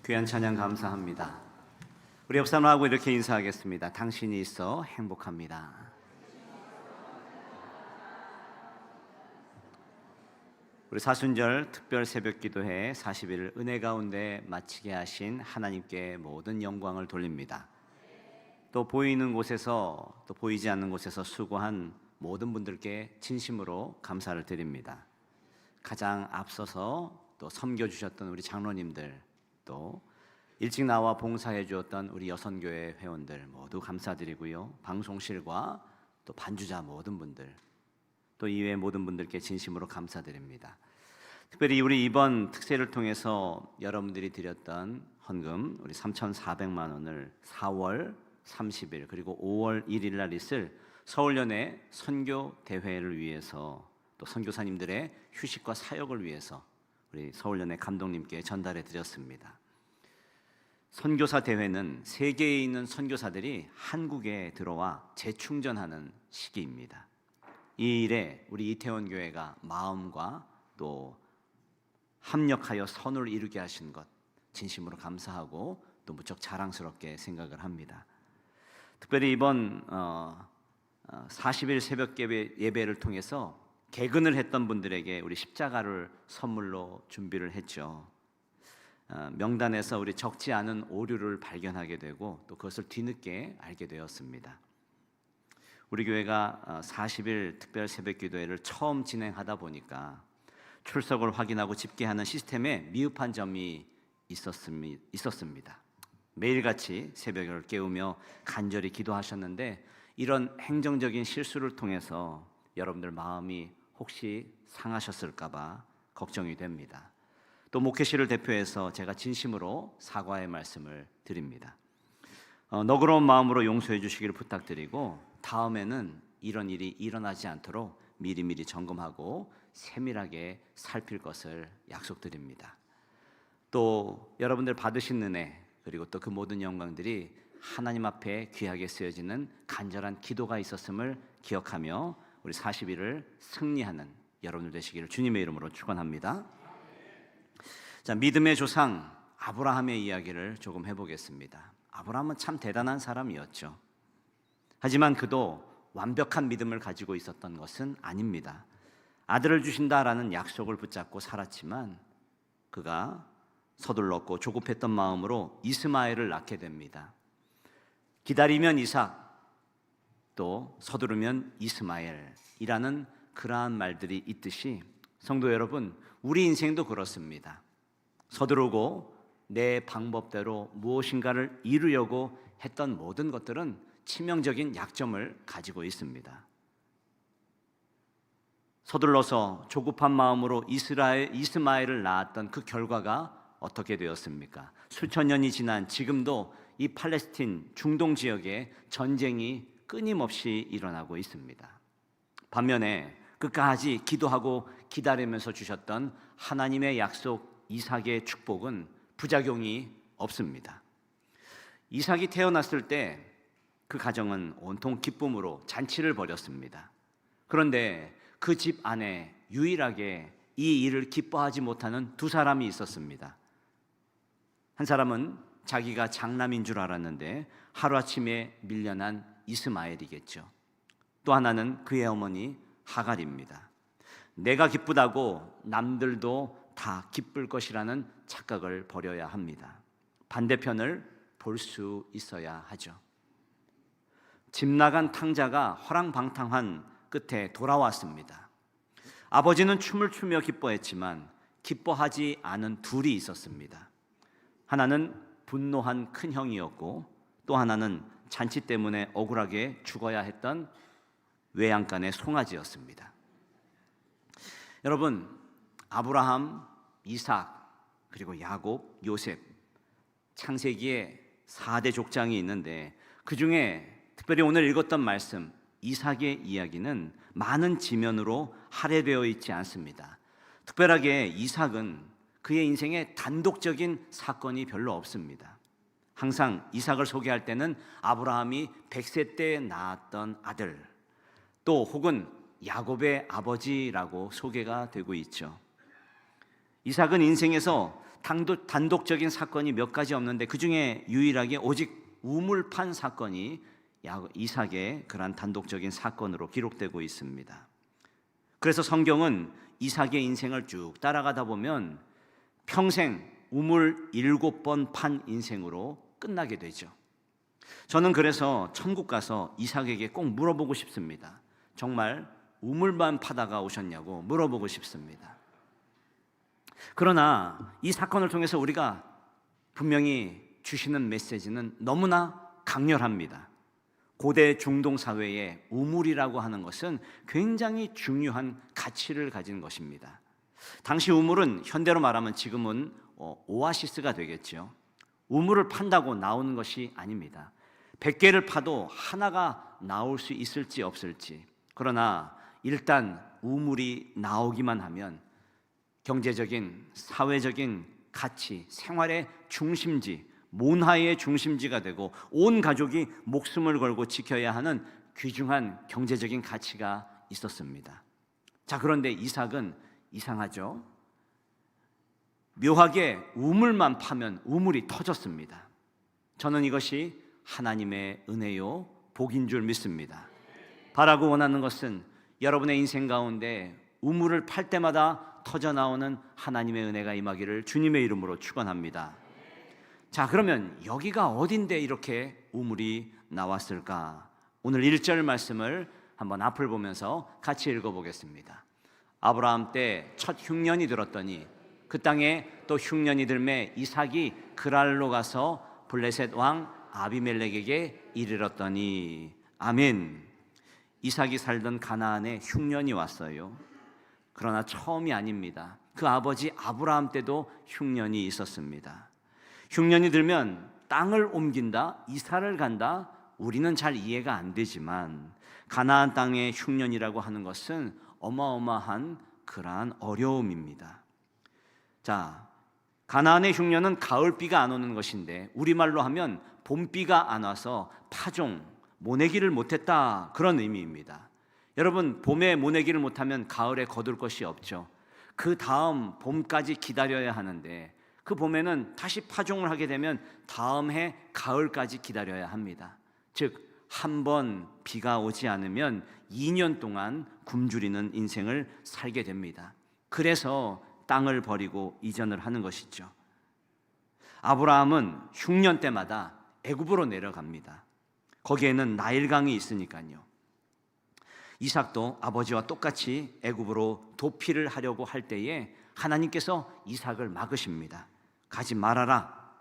귀한 찬양 감사합니다. 우리 옆 사람하고 이렇게 인사하겠습니다. 당신이 있어 행복합니다. 우리 사순절 특별 새벽기도회 40일 은혜 가운데 마치게 하신 하나님께 모든 영광을 돌립니다. 또 보이는 곳에서 또 보이지 않는 곳에서 수고한 모든 분들께 진심으로 감사를 드립니다. 가장 앞서서 또 섬겨주셨던 우리 장로님들, 또 일찍 나와 봉사해 주었던 우리 여선교회 회원들 모두 감사드리고요. 방송실과 또 반주자 모든 분들, 또 이외의 모든 분들께 진심으로 감사드립니다. 특별히 우리 이번 특세를 통해서 여러분들이 드렸던 헌금 우리 3,400만 원을 4월 30일 그리고 5월 1일 날 있을 서울연회 선교 대회를 위해서, 또 선교사님들의 휴식과 사역을 위해서 우리 서울연회 감독님께 전달해 드렸습니다. 선교사 대회는 세계에 있는 선교사들이 한국에 들어와 재충전하는 시기입니다. 이 일에 우리 이태원 교회가 마음과 또 합력하여 선을 이루게 하신 것 진심으로 감사하고 또 무척 자랑스럽게 생각을 합니다. 특별히 이번 40일 새벽 예배를 통해서 개근을 했던 분들에게 우리 십자가를 선물로 준비를 했죠. 명단에서 우리 적지 않은 오류를 발견하게 되고 또 그것을 뒤늦게 알게 되었습니다. 우리 교회가 40일 특별 새벽기도회를 처음 진행하다 보니까 출석을 확인하고 집계하는 시스템에 미흡한 점이 있었습니다. 매일같이 새벽을 깨우며 간절히 기도하셨는데 이런 행정적인 실수를 통해서 여러분들 마음이 혹시 상하셨을까 봐 걱정이 됩니다. 또 목회실을 대표해서 제가 진심으로 사과의 말씀을 드립니다. 너그러운 마음으로 용서해 주시기를 부탁드리고 다음에는 이런 일이 일어나지 않도록 미리미리 점검하고 세밀하게 살필 것을 약속드립니다. 또 여러분들 받으신 은혜 그리고 또 그 모든 영광들이 하나님 앞에 귀하게 쓰여지는 간절한 기도가 있었음을 기억하며 우리 40일을 승리하는 여러분들 되시기를 주님의 이름으로 축원합니다. 자, 믿음의 조상 아브라함의 이야기를 조금 해보겠습니다. 아브라함은 참 대단한 사람이었죠. 하지만 그도 완벽한 믿음을 가지고 있었던 것은 아닙니다. 아들을 주신다라는 약속을 붙잡고 살았지만 그가 서둘렀고 조급했던 마음으로 이스마엘을 낳게 됩니다. 기다리면 이삭, 또 서두르면 이스마엘이라는 그러한 말들이 있듯이 성도 여러분, 우리 인생도 그렇습니다. 서두르고 내 방법대로 무엇인가를 이루려고 했던 모든 것들은 치명적인 약점을 가지고 있습니다. 서둘러서 조급한 마음으로 이스마엘을 낳았던 그 결과가 어떻게 되었습니까? 수천 년이 지난 지금도 이 팔레스틴 중동 지역에 전쟁이 끊임없이 일어나고 있습니다. 반면에 끝까지 기도하고 기다리면서 주셨던 하나님의 약속 이삭의 축복은 부작용이 없습니다. 이삭이 태어났을 때 그 가정은 온통 기쁨으로 잔치를 벌였습니다. 그런데 그 집 안에 유일하게 이 일을 기뻐하지 못하는 두 사람이 있었습니다. 한 사람은 자기가 장남인 줄 알았는데 하루아침에 밀려난 이스마엘이겠죠. 또 하나는 그의 어머니 하갈입니다. 내가 기쁘다고 남들도 다 기쁠 것이라는 착각을 버려야 합니다. 반대편을 볼 수 있어야 하죠. 집 나간 탕자가 허랑방탕한 끝에 돌아왔습니다. 아버지는 춤을 추며 기뻐했지만 기뻐하지 않은 둘이 있었습니다. 하나는 분노한 큰형이었고 또 하나는 잔치 때문에 억울하게 죽어야 했던 외양간의 송아지였습니다. 여러분, 아브라함, 이삭, 그리고 야곱, 요셉, 창세기에 4대 족장이 있는데 그 중에 특별히 오늘 읽었던 말씀 이삭의 이야기는 많은 지면으로 할애되어 있지 않습니다. 특별하게 이삭은 그의 인생에 단독적인 사건이 별로 없습니다. 항상 이삭을 소개할 때는 아브라함이 100세 때 낳았던 아들, 또 혹은 야곱의 아버지라고 소개가 되고 있죠. 이삭은 인생에서 단독적인 사건이 몇 가지 없는데 그 중에 유일하게 오직 우물 판 사건이 이삭의 그러한 단독적인 사건으로 기록되고 있습니다. 그래서 성경은 이삭의 인생을 쭉 따라가다 보면 평생 우물 7번 판 인생으로 끝나게 되죠. 저는 그래서 천국 가서 이삭에게 꼭 물어보고 싶습니다. 정말 우물만 파다가 오셨냐고 물어보고 싶습니다. 그러나 이 사건을 통해서 우리가 분명히 주시는 메시지는 너무나 강렬합니다. 고대 중동 사회에 우물이라고 하는 것은 굉장히 중요한 가치를 가진 것입니다. 당시 우물은 현대로 말하면 지금은 오아시스가 되겠죠. 우물을 판다고 나오는 것이 아닙니다. 100개를 파도 하나가 나올 수 있을지 없을지, 그러나 일단 우물이 나오기만 하면 경제적인, 사회적인 가치, 생활의 중심지, 문화의 중심지가 되고 온 가족이 목숨을 걸고 지켜야 하는 귀중한 경제적인 가치가 있었습니다. 자, 그런데 이삭은 이상하죠. 묘하게 우물만 파면 우물이 터졌습니다. 저는 이것이 하나님의 은혜요, 복인 줄 믿습니다. 바라고 원하는 것은 여러분의 인생 가운데 우물을 팔 때마다 터져나오는 하나님의 은혜가 임하기를 주님의 이름으로 축원합니다. 자, 그러면 여기가 어딘데 이렇게 우물이 나왔을까? 오늘 1절 말씀을 한번 앞을 보면서 같이 읽어보겠습니다. 아브라함 때 첫 흉년이 들었더니 그 땅에 또 흉년이 들매 이삭이 그랄로 가서 블레셋 왕 아비멜렉에게 이르렀더니. 아멘. 이삭이 살던 가나안에 흉년이 왔어요. 그러나 처음이 아닙니다. 그 아버지 아브라함 때도 흉년이 있었습니다. 흉년이 들면 땅을 옮긴다, 이사를 간다, 우리는 잘 이해가 안 되지만 가나안 땅의 흉년이라고 하는 것은 어마어마한 그러한 어려움입니다. 자, 가나안의 흉년은 가을비가 안 오는 것인데 우리말로 하면 봄비가 안 와서 파종, 모내기를 못했다, 그런 의미입니다. 여러분, 봄에 모내기를 못하면 가을에 거둘 것이 없죠. 그 다음 봄까지 기다려야 하는데 그 봄에는 다시 파종을 하게 되면 다음 해 가을까지 기다려야 합니다. 즉, 한 번 비가 오지 않으면 2년 동안 굶주리는 인생을 살게 됩니다. 그래서 땅을 버리고 이전을 하는 것이죠. 아브라함은 흉년 때마다 애굽으로 내려갑니다. 거기에는 나일강이 있으니까요. 이삭도 아버지와 똑같이 애굽으로 도피를 하려고 할 때에 하나님께서 이삭을 막으십니다. 가지 말아라.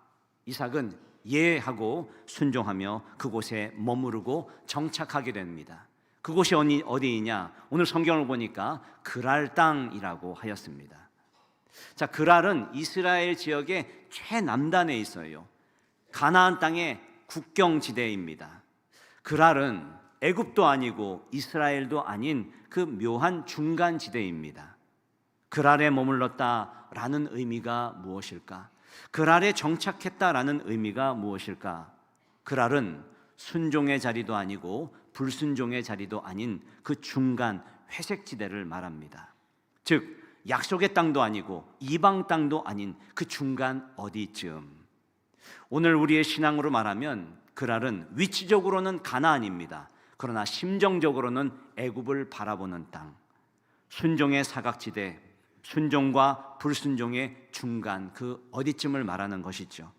이삭은 예 하고 순종하며 그곳에 머무르고 정착하게 됩니다. 그곳이 어디이냐? 오늘 성경을 보니까 그랄 땅이라고 하였습니다. 자, 그랄은 이스라엘 지역의 최남단에 있어요. 가나안 땅의 국경지대입니다. 그랄은 애굽도 아니고 이스라엘도 아닌 그 묘한 중간지대입니다. 그랄에 머물렀다라는 의미가 무엇일까? 그랄에 정착했다라는 의미가 무엇일까? 그랄은 순종의 자리도 아니고 불순종의 자리도 아닌 그 중간 회색지대를 말합니다. 즉, 약속의 땅도 아니고 이방 땅도 아닌 그 중간 어디쯤. 오늘 우리의 신앙으로 말하면 그랄은 위치적으로는 가나안입니다. 그러나 심정적으로는 애굽을 바라보는 땅, 순종의 사각지대, 순종과 불순종의 중간, 그 어디쯤을 말하는 것이죠.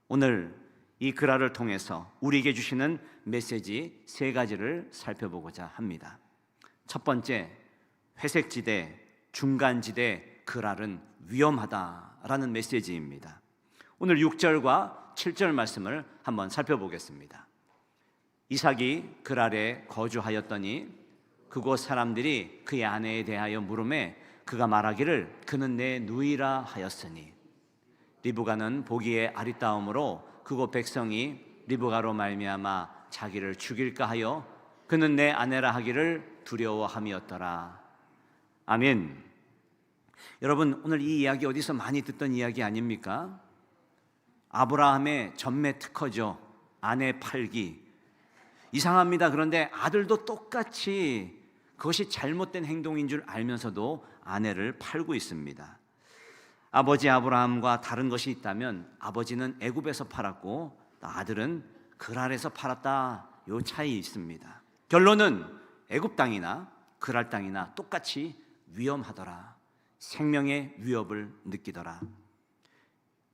오늘 이 그랄을 통해서 우리에게 주시는 메시지 3가지를 살펴보고자 합니다. 첫 번째, 회색지대, 중간지대 그랄은 위험하다라는 메시지입니다. 오늘 6절과 7절 말씀을 한번 살펴보겠습니다. 이삭이 그랄에 거주하였더니 그곳 사람들이 그의 아내에 대하여 물으매 그가 말하기를 그는 내 누이라 하였으니 리브가는 보기에 아리따움으로 그곳 백성이 리브가로 말미암아 자기를 죽일까 하여 그는 내 아내라 하기를 두려워함이었더라. 아멘. 여러분, 오늘 이 이야기 어디서 많이 듣던 이야기 아닙니까? 아브라함의 전매 특허죠. 아내 팔기. 이상합니다. 그런데 아들도 똑같이 그것이 잘못된 행동인 줄 알면서도 아내를 팔고 있습니다. 아버지 아브라함과 다른 것이 있다면 아버지는 애굽에서 팔았고 아들은 그랄에서 팔았다. 요 차이 있습니다. 결론은 애굽 땅이나 그랄 땅이나 똑같이 위험하더라. 생명의 위협을 느끼더라.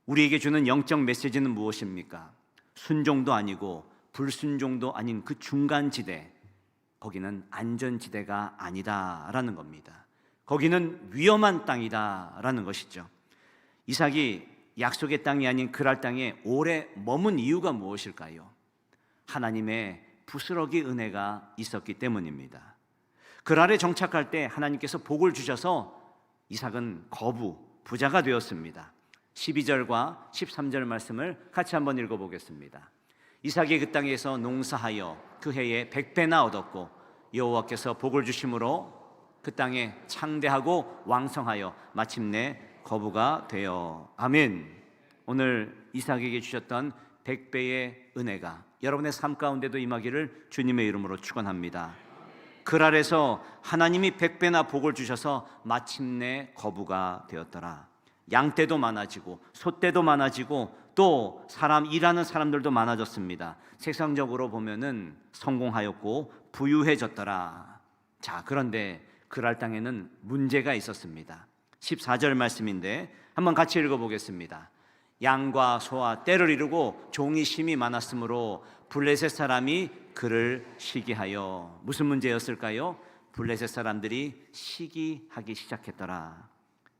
우리에게 주는 영적 메시지는 무엇입니까? 순종도 아니고 불순종도 아닌 그 중간지대, 거기는 안전지대가 아니다라는 겁니다. 거기는 위험한 땅이다라는 것이죠. 이삭이 약속의 땅이 아닌 그랄 땅에 오래 머문 이유가 무엇일까요? 하나님의 부스러기 은혜가 있었기 때문입니다. 그랄에 정착할 때 하나님께서 복을 주셔서 이삭은 부자가 되었습니다. 12절과 13절 말씀을 같이 한번 읽어보겠습니다. 이삭이 그 땅에서 농사하여 그 해에 100배나 얻었고 여호와께서 복을 주심으로 그 땅에 창대하고 왕성하여 마침내 거부가 되어. 아멘. 오늘 이삭에게 주셨던 100배의 은혜가 여러분의 삶 가운데도 임하기를 주님의 이름으로 축원합니다. 그랄에서 하나님이 100배나 복을 주셔서 마침내 거부가 되었더라. 양떼도 많아지고 소떼도 많아지고 또 일하는 사람들도 많아졌습니다. 세상적으로 보면은 성공하였고 부유해졌더라. 자, 그런데 그랄 땅에는 문제가 있었습니다. 14절 말씀인데 한번 같이 읽어보겠습니다. 양과 소와 떼를 이루고 종이 심이 많았으므로 블레셋 사람이 그를 시기하여. 무슨 문제였을까요? 블레셋 사람들이 시기하기 시작했더라.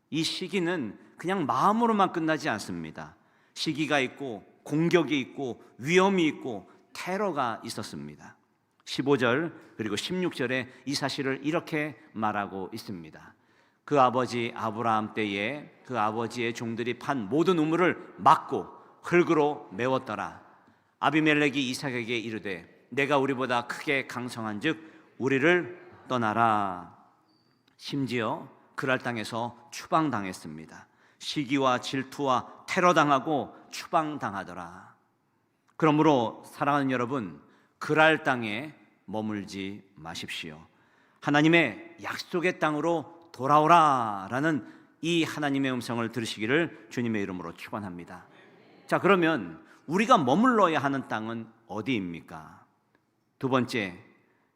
이 시기는 그냥 마음으로만 끝나지 않습니다. 시기가 있고 공격이 있고 위험이 있고 테러가 있었습니다. 15절 그리고 16절에 이 사실을 이렇게 말하고 있습니다. 그 아버지 아브라함 때에 그 아버지의 종들이 판 모든 우물을 막고 흙으로 메웠더라. 아비멜렉이 이삭에게 이르되 내가 우리보다 크게 강성한즉 우리를 떠나라. 심지어 그랄 땅에서 추방당했습니다. 시기와 질투와 테러당하고 추방당하더라. 그러므로 사랑하는 여러분, 그랄 땅에 머물지 마십시오. 하나님의 약속의 땅으로 돌아오라라는 이 하나님의 음성을 들으시기를 주님의 이름으로 축원합니다. 자, 그러면 우리가 머물러야 하는 땅은 어디입니까? 두 번째,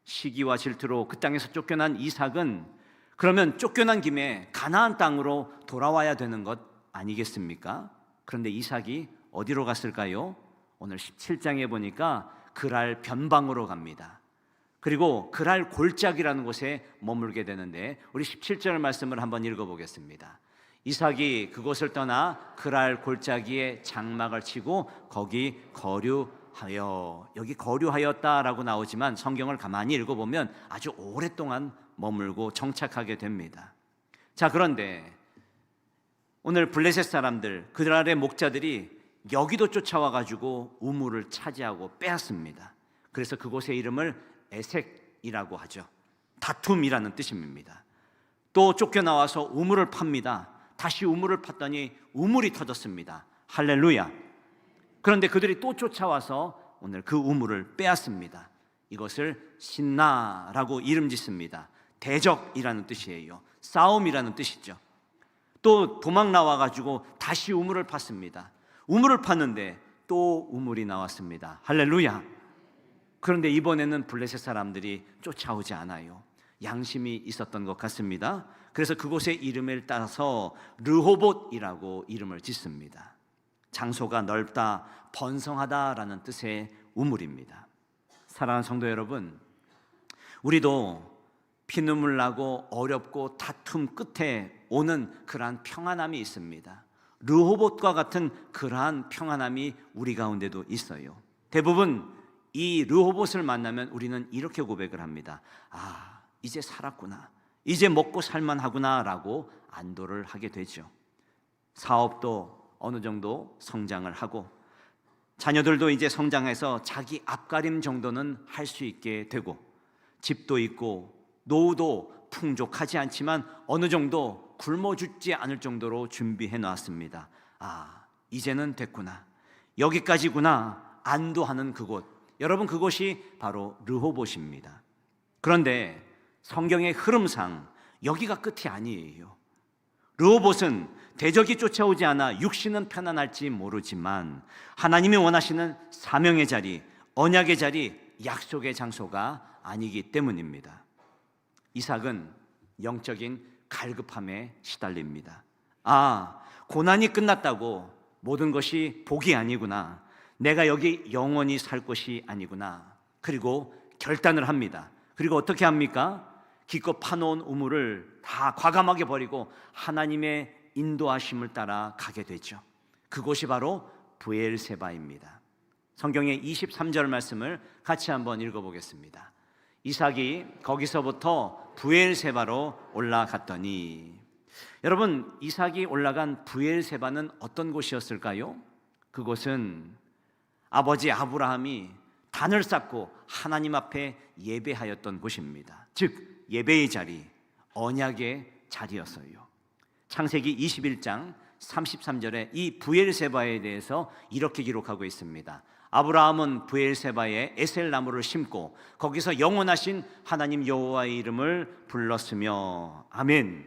시기와 질투로 그 땅에서 쫓겨난 이삭은 그러면 쫓겨난 김에 가나안 땅으로 돌아와야 되는 것 아니겠습니까? 그런데 이삭이 어디로 갔을까요? 오늘 17장에 보니까 그랄 변방으로 갑니다. 그리고 그랄 골짜기라는 곳에 머물게 되는데 우리 17절 말씀을 한번 읽어보겠습니다. 이삭이 그곳을 떠나 그랄 골짜기에 장막을 치고 거기 거류하여. 여기 거류하였다라고 나오지만 성경을 가만히 읽어보면 아주 오랫동안 머물고 정착하게 됩니다. 자, 그런데 오늘 블레셋 사람들, 그랄의 목자들이 여기도 쫓아와가지고 우물을 차지하고 빼앗습니다. 그래서 그곳의 이름을 에색이라고 하죠. 다툼이라는 뜻입니다. 또 쫓겨나와서 우물을 팝니다. 다시 우물을 팠더니 우물이 터졌습니다. 할렐루야. 그런데 그들이 또 쫓아와서 오늘 그 우물을 빼앗습니다. 이것을 신나라고 이름 짓습니다. 대적이라는 뜻이에요. 싸움이라는 뜻이죠. 또 도망 나와가지고 다시 우물을 팠습니다. 우물을 팠는데 또 우물이 나왔습니다. 할렐루야. 그런데 이번에는 블레셋 사람들이 쫓아오지 않아요. 양심이 있었던 것 같습니다. 그래서 그곳의 이름을 따서 르호봇이라고 이름을 짓습니다. 장소가 넓다, 번성하다라는 뜻의 우물입니다. 사랑하는 성도 여러분, 우리도 피눈물 나고 어렵고 다툼 끝에 오는 그러한 평안함이 있습니다. 르호봇과 같은 그러한 평안함이 우리 가운데도 있어요. 대부분 이 르호봇을 만나면 우리는 이렇게 고백을 합니다. 아, 이제 살았구나, 이제 먹고 살만하구나 라고 안도를 하게 되죠. 사업도 어느 정도 성장을 하고 자녀들도 이제 성장해서 자기 앞가림 정도는 할 수 있게 되고 집도 있고 노후도 풍족하지 않지만 어느 정도 굶어 죽지 않을 정도로 준비해 놨습니다. 아, 이제는 됐구나, 여기까지구나 안도하는 그곳, 여러분 그곳이 바로 르호봇입니다. 그런데 성경의 흐름상 여기가 끝이 아니에요. 르호봇은 대적이 쫓아오지 않아 육신은 편안할지 모르지만 하나님이 원하시는 사명의 자리, 언약의 자리, 약속의 장소가 아니기 때문입니다. 이삭은 영적인 갈급함에 시달립니다. 고난이 끝났다고 모든 것이 복이 아니구나. 내가 여기 영원히 살 것이 아니구나. 그리고 결단을 합니다. 그리고 어떻게 합니까? 기껏 파놓은 우물을 다 과감하게 버리고 하나님의 인도하심을 따라 가게 되죠. 그곳이 바로 브엘세바입니다. 성경의 23절 말씀을 같이 한번 읽어보겠습니다. 이삭이 거기서부터 브엘세바로 올라갔더니, 여러분, 이삭이 올라간 브엘세바는 어떤 곳이었을까요? 그곳은 아버지 아브라함이 단을 쌓고 하나님 앞에 예배하였던 곳입니다. 즉 예배의 자리, 언약의 자리였어요. 창세기 21장 33절에 이 브엘세바에 대해서 이렇게 기록하고 있습니다. 아브라함은 브엘세바에 에셀 나무를 심고 거기서 영원하신 하나님 여호와의 이름을 불렀으며. 아멘.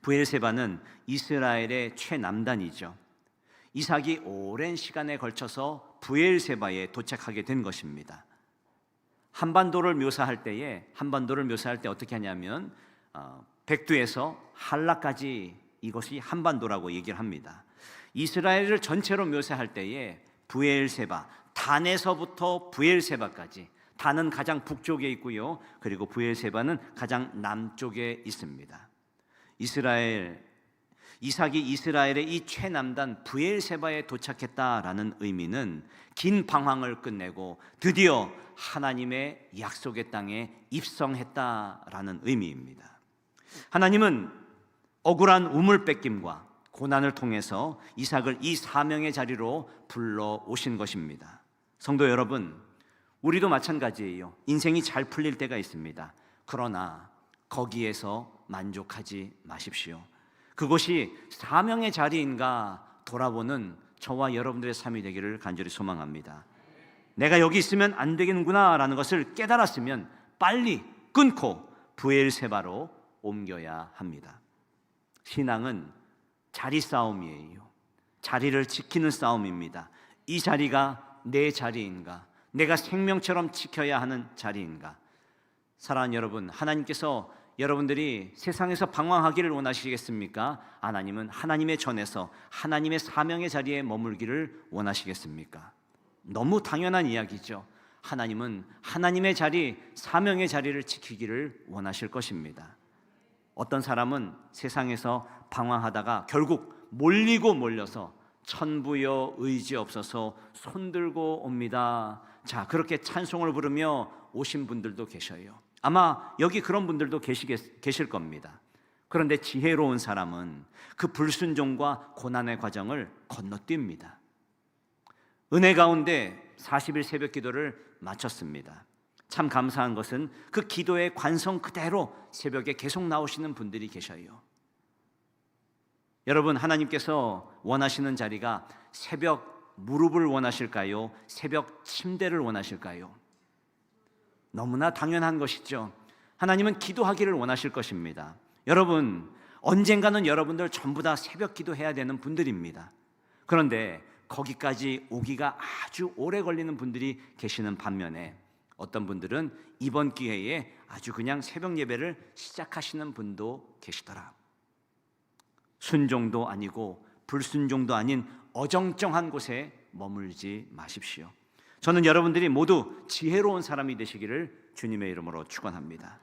브엘세바는 이스라엘의 최남단이죠. 이삭이 오랜 시간에 걸쳐서 브엘세바에 도착하게 된 것입니다. 한반도를 묘사할 때 어떻게 하냐면 백두에서 한라까지 이것이 한반도라고 얘기를 합니다. 이스라엘을 전체로 묘사할 때에 브엘세바, 단에서부터 브엘세바까지, 단은 가장 북쪽에 있고요, 그리고 브엘세바는 가장 남쪽에 있습니다. 이삭이 이스라엘의 이 최남단 브엘세바에 도착했다라는 의미는 긴 방황을 끝내고 드디어 하나님의 약속의 땅에 입성했다라는 의미입니다. 하나님은 억울한 우물 뺏김과 고난을 통해서 이삭을 이 사명의 자리로 불러오신 것입니다. 성도 여러분, 우리도 마찬가지예요. 인생이 잘 풀릴 때가 있습니다. 그러나 거기에서 만족하지 마십시오. 그것이 사명의 자리인가 돌아보는 저와 여러분들의 삶이 되기를 간절히 소망합니다. 내가 여기 있으면 안 되겠구나 라는 것을 깨달았으면 빨리 끊고 브엘세바로 옮겨야 합니다. 신앙은 자리 싸움이에요. 자리를 지키는 싸움입니다. 이 자리가 내 자리인가? 내가 생명처럼 지켜야 하는 자리인가? 사랑하는 여러분, 하나님께서 여러분들이 세상에서 방황하기를 원하시겠습니까? 하나님은 하나님의 전에서 하나님의 사명의 자리에 머물기를 원하시겠습니까? 너무 당연한 이야기죠. 하나님은 하나님의 자리, 사명의 자리를 지키기를 원하실 것입니다. 어떤 사람은 세상에서 방황하다가 결국 몰려서 천부여 의지 없어서 손들고 옵니다. 자, 그렇게 찬송을 부르며 오신 분들도 계셔요. 아마 여기 그런 분들도 계실 겁니다. 그런데 지혜로운 사람은 그 불순종과 고난의 과정을 건너뜁니다. 은혜 가운데 40일 새벽 기도를 마쳤습니다. 참 감사한 것은 그 기도의 관성 그대로 새벽에 계속 나오시는 분들이 계셔요. 여러분, 하나님께서 원하시는 자리가 새벽 무릎을 원하실까요? 새벽 침대를 원하실까요? 너무나 당연한 것이죠. 하나님은 기도하기를 원하실 것입니다. 여러분, 언젠가는 여러분들 전부 다 새벽 기도해야 되는 분들입니다. 그런데 거기까지 오기가 아주 오래 걸리는 분들이 계시는 반면에 어떤 분들은 이번 기회에 아주 그냥 새벽 예배를 시작하시는 분도 계시더라. 순종도 아니고 불순종도 아닌 어정쩡한 곳에 머물지 마십시오. 저는 여러분들이 모두 지혜로운 사람이 되시기를 주님의 이름으로 축원합니다.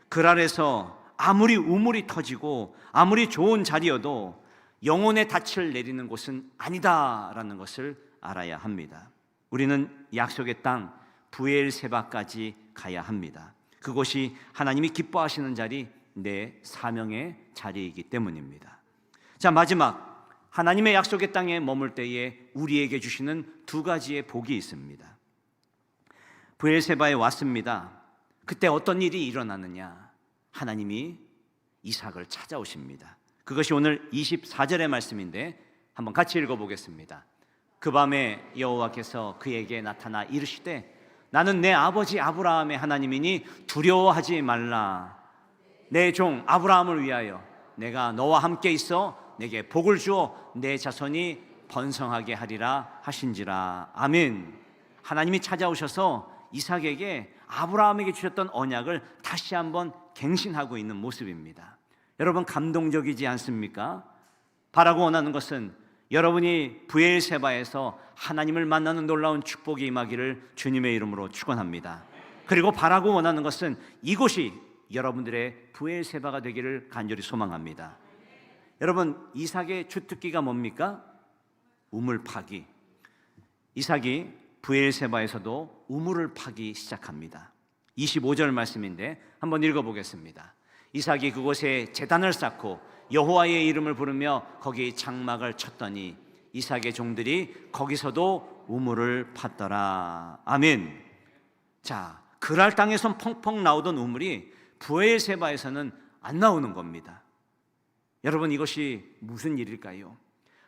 글 아래서 아무리 우물이 터지고 아무리 좋은 자리여도 영혼의 닻을 내리는 곳은 아니다라는 것을 알아야 합니다. 우리는 약속의 땅 브엘세바까지 가야 합니다. 그곳이 하나님이 기뻐하시는 자리, 내 사명의 자리이기 때문입니다. 자, 마지막, 하나님의 약속의 땅에 머물 때에 우리에게 주시는 두 가지의 복이 있습니다. 브엘세바에 왔습니다. 그때 어떤 일이 일어나느냐? 하나님이 이삭을 찾아오십니다. 그것이 오늘 24절의 말씀인데 한번 같이 읽어보겠습니다. 그 밤에 여호와께서 그에게 나타나 이르시되 나는 내 아버지 아브라함의 하나님이니 두려워하지 말라. 내 종 아브라함을 위하여 내가 너와 함께 있어 내게 복을 주어 내 자손이 번성하게 하리라 하신지라. 아멘. 하나님이 찾아오셔서 이삭에게 아브라함에게 주셨던 언약을 다시 한번 갱신하고 있는 모습입니다. 여러분, 감동적이지 않습니까? 바라고 원하는 것은 여러분이 브엘세바에서 하나님을 만나는 놀라운 축복이 임하기를 주님의 이름으로 축원합니다. 그리고 바라고 원하는 것은 이곳이 여러분들의 브엘세바가 되기를 간절히 소망합니다. 여러분, 이삭의 주특기가 뭡니까? 우물 파기. 이삭이 브엘세바에서도 우물을 파기 시작합니다. 25절 말씀인데 한번 읽어보겠습니다. 이삭이 그곳에 제단을 쌓고 여호와의 이름을 부르며 거기 장막을 쳤더니 이삭의 종들이 거기서도 우물을 팠더라. 아멘. 자, 그랄 땅에선 펑펑 나오던 우물이 브엘세바에서는 안 나오는 겁니다. 여러분, 이것이 무슨 일일까요?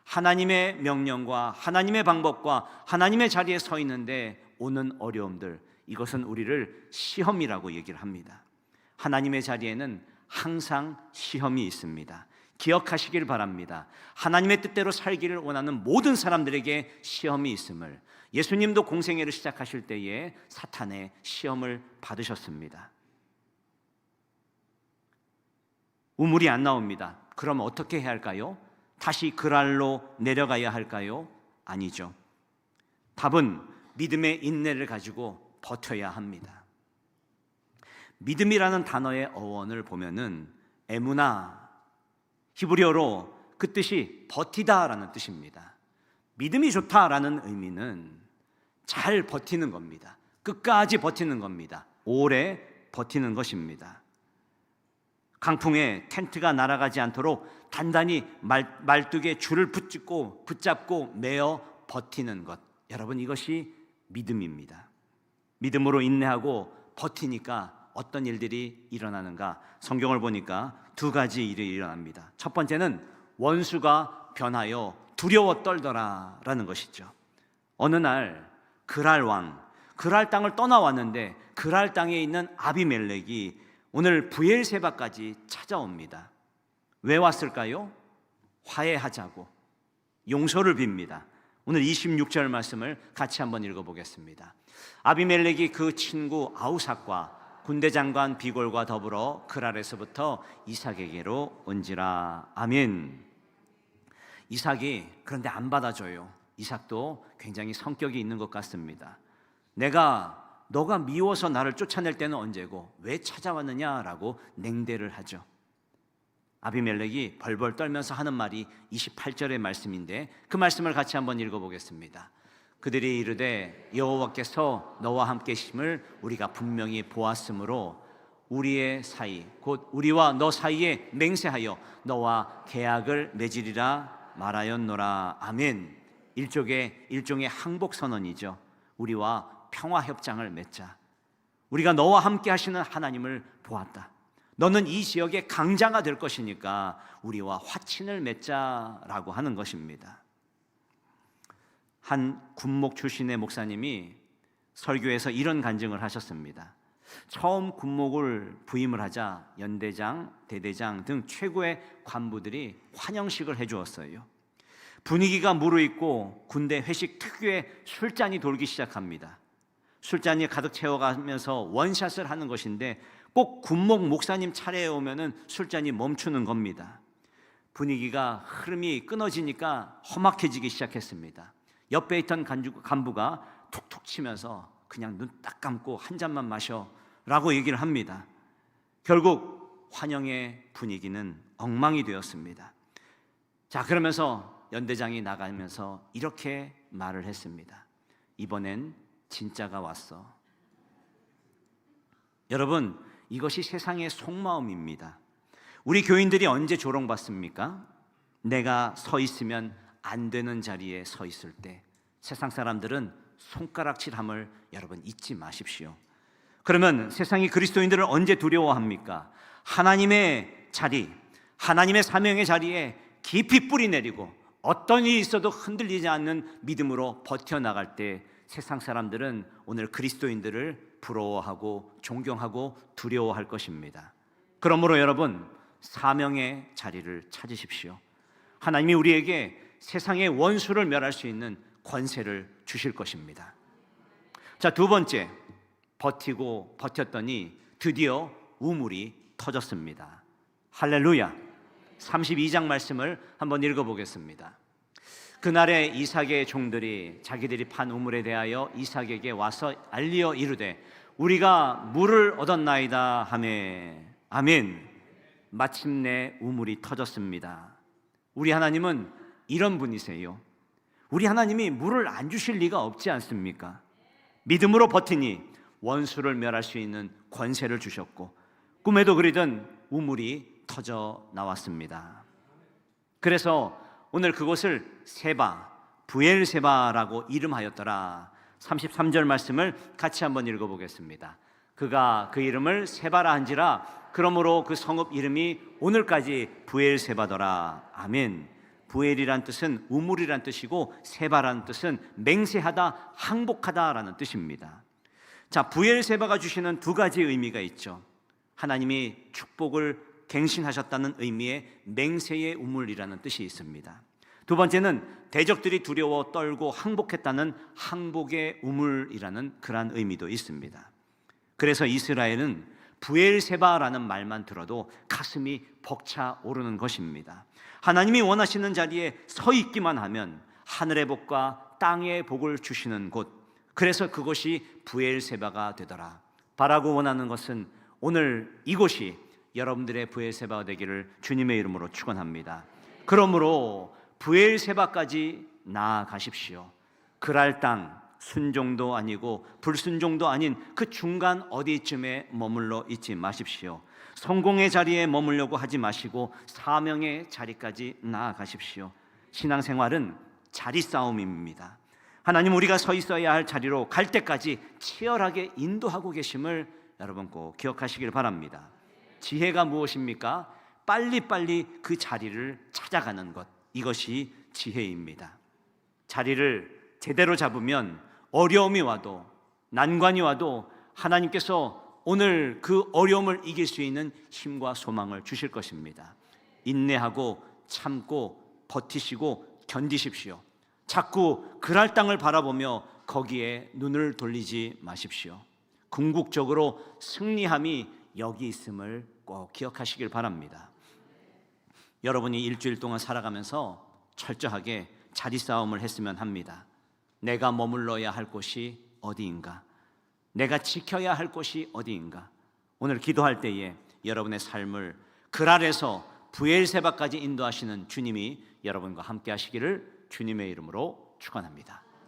하나님의 명령과 하나님의 방법과 하나님의 자리에 서 있는데 오는 어려움들, 이것은 우리를 시험이라고 얘기를 합니다. 하나님의 자리에는 항상 시험이 있습니다. 기억하시길 바랍니다. 하나님의 뜻대로 살기를 원하는 모든 사람들에게 시험이 있음을, 예수님도 공생애를 시작하실 때에 사탄의 시험을 받으셨습니다. 우물이 안 나옵니다. 그럼 어떻게 해야 할까요? 다시 그랄로 내려가야 할까요? 아니죠. 답은 믿음의 인내를 가지고 버텨야 합니다. 믿음이라는 단어의 어원을 보면은 에무나, 히브리어로 그 뜻이 버티다라는 뜻입니다. 믿음이 좋다라는 의미는 잘 버티는 겁니다. 끝까지 버티는 겁니다. 오래 버티는 것입니다. 강풍에 텐트가 날아가지 않도록 단단히 말뚝에 줄을 붙잡고 매어 버티는 것, 여러분, 이것이 믿음입니다. 믿음으로 인내하고 버티니까 어떤 일들이 일어나는가? 성경을 보니까 두 가지 일이 일어납니다. 첫 번째는 원수가 변하여 두려워 떨더라 라는 것이죠. 어느 날 그랄 왕, 그랄 땅을 떠나왔는데 그랄 땅에 있는 아비멜렉이 오늘 브엘세바까지 찾아옵니다. 왜 왔을까요? 화해하자고, 용서를 빕니다. 오늘 26절 말씀을 같이 한번 읽어보겠습니다. 아비멜렉이 그 친구 아우삭과 군대장관 비골과 더불어 그랄에서부터 이삭에게로 온지라. 아멘. 이삭이 그런데 안 받아줘요. 이삭도 굉장히 성격이 있는 것 같습니다. 너가 미워서 나를 쫓아낼 때는 언제고 왜 찾아왔느냐라고 냉대를 하죠. 아비멜렉이 벌벌 떨면서 하는 말이 28절의 말씀인데 그 말씀을 같이 한번 읽어보겠습니다. 그들이 이르되 여호와께서 너와 함께 계심을 우리가 분명히 보았으므로 우리의 사이 곧 우리와 너 사이에 맹세하여 너와 계약을 맺으리라 말하였노라. 아멘. 일종의 항복 선언이죠. 우리와 평화 협정을 맺자. 우리가 너와 함께 하시는 하나님을 보았다. 너는 이 지역의 강자가 될 것이니까 우리와 화친을 맺자라고 하는 것입니다. 한 군목 출신의 목사님이 설교에서 이런 간증을 하셨습니다. 처음 군목을 부임을 하자 연대장, 대대장 등 최고의 관부들이 환영식을 해주었어요. 분위기가 무르익고 군대 회식 특유의 술잔이 돌기 시작합니다. 술잔이 가득 채워가면서 원샷을 하는 것인데 꼭 군목 목사님 차례에 오면은 술잔이 멈추는 겁니다. 분위기가 흐름이 끊어지니까 험악해지기 시작했습니다. 옆에 있던 간부가 툭툭 치면서 그냥 눈 딱 감고 한 잔만 마셔라고 얘기를 합니다. 결국 환영의 분위기는 엉망이 되었습니다. 자, 그러면서 연대장이 나가면서 이렇게 말을 했습니다. 이번엔 진짜가 왔어. 여러분, 이것이 세상의 속마음입니다. 우리 교인들이 언제 조롱받습니까? 내가 서 있으면 안 되는 자리에 서 있을 때 세상 사람들은 손가락질함을 여러분 잊지 마십시오. 그러면 세상이 그리스도인들을 언제 두려워합니까? 하나님의 자리, 하나님의 사명의 자리에 깊이 뿌리 내리고 어떤 일이 있어도 흔들리지 않는 믿음으로 버텨나갈 때 세상 사람들은 오늘 그리스도인들을 부러워하고 존경하고 두려워할 것입니다. 그러므로 여러분, 사명의 자리를 찾으십시오. 하나님이 우리에게 세상의 원수를 멸할 수 있는 권세를 주실 것입니다. 자, 두 번째, 버티고 버텼더니 드디어 우물이 터졌습니다. 할렐루야. 32장 말씀을 한번 읽어보겠습니다. 그날에 이삭의 종들이 자기들이 판 우물에 대하여 이삭에게 와서 알리어 이르되 우리가 물을 얻었나이다 하매 아멘. 마침내 우물이 터졌습니다. 우리 하나님은 이런 분이세요. 우리 하나님이 물을 안 주실 리가 없지 않습니까? 믿음으로 버티니 원수를 멸할 수 있는 권세를 주셨고 꿈에도 그리던 우물이 터져 나왔습니다. 그래서 오늘 그곳을 세바, 부엘세바라고 이름하였더라. 33절 말씀을 같이 한번 읽어보겠습니다. 그가 그 이름을 세바라 한지라 그러므로 그 성읍 이름이 오늘까지 부엘세바더라. 아멘. 부엘이란 뜻은 우물이란 뜻이고 세바라는 뜻은 맹세하다, 항복하다라는 뜻입니다. 자, 부엘세바가 주시는 두 가지 의미가 있죠. 하나님이 축복을 갱신하셨다는 의미의 맹세의 우물이라는 뜻이 있습니다. 두 번째는 대적들이 두려워 떨고 항복했다는 항복의 우물이라는 그러한 의미도 있습니다. 그래서 이스라엘은 부엘세바라는 말만 들어도 가슴이 벅차오르는 것입니다. 하나님이 원하시는 자리에 서 있기만 하면 하늘의 복과 땅의 복을 주시는 곳, 그래서 그곳이 부엘세바가 되더라. 바라고 원하는 것은 오늘 이곳이 여러분들의 부엘세바가 되기를 주님의 이름으로 축원합니다. 그러므로 부엘세바까지 나아가십시오. 그랄 땅, 순종도 아니고 불순종도 아닌 그 중간 어디쯤에 머물러 있지 마십시오. 성공의 자리에 머물려고 하지 마시고 사명의 자리까지 나아가십시오. 신앙생활은 자리 싸움입니다. 하나님 우리가 서 있어야 할 자리로 갈 때까지 치열하게 인도하고 계심을 여러분 꼭 기억하시길 바랍니다. 지혜가 무엇입니까? 빨리빨리 그 자리를 찾아가는 것, 이것이 지혜입니다. 자리를 제대로 잡으면 어려움이 와도 난관이 와도 하나님께서 오늘 그 어려움을 이길 수 있는 힘과 소망을 주실 것입니다. 인내하고 참고 버티시고 견디십시오. 자꾸 그랄 땅을 바라보며 거기에 눈을 돌리지 마십시오. 궁극적으로 승리함이 여기 있음을 꼭 기억하시길 바랍니다. 여러분이 일주일 동안 살아가면서 철저하게 자리 싸움을 했으면 합니다. 내가 머물러야 할 곳이 어디인가? 내가 지켜야 할 곳이 어디인가? 오늘 기도할 때에 여러분의 삶을 그랄에서 부엘세바까지 인도하시는 주님이 여러분과 함께 하시기를 주님의 이름으로 축원합니다.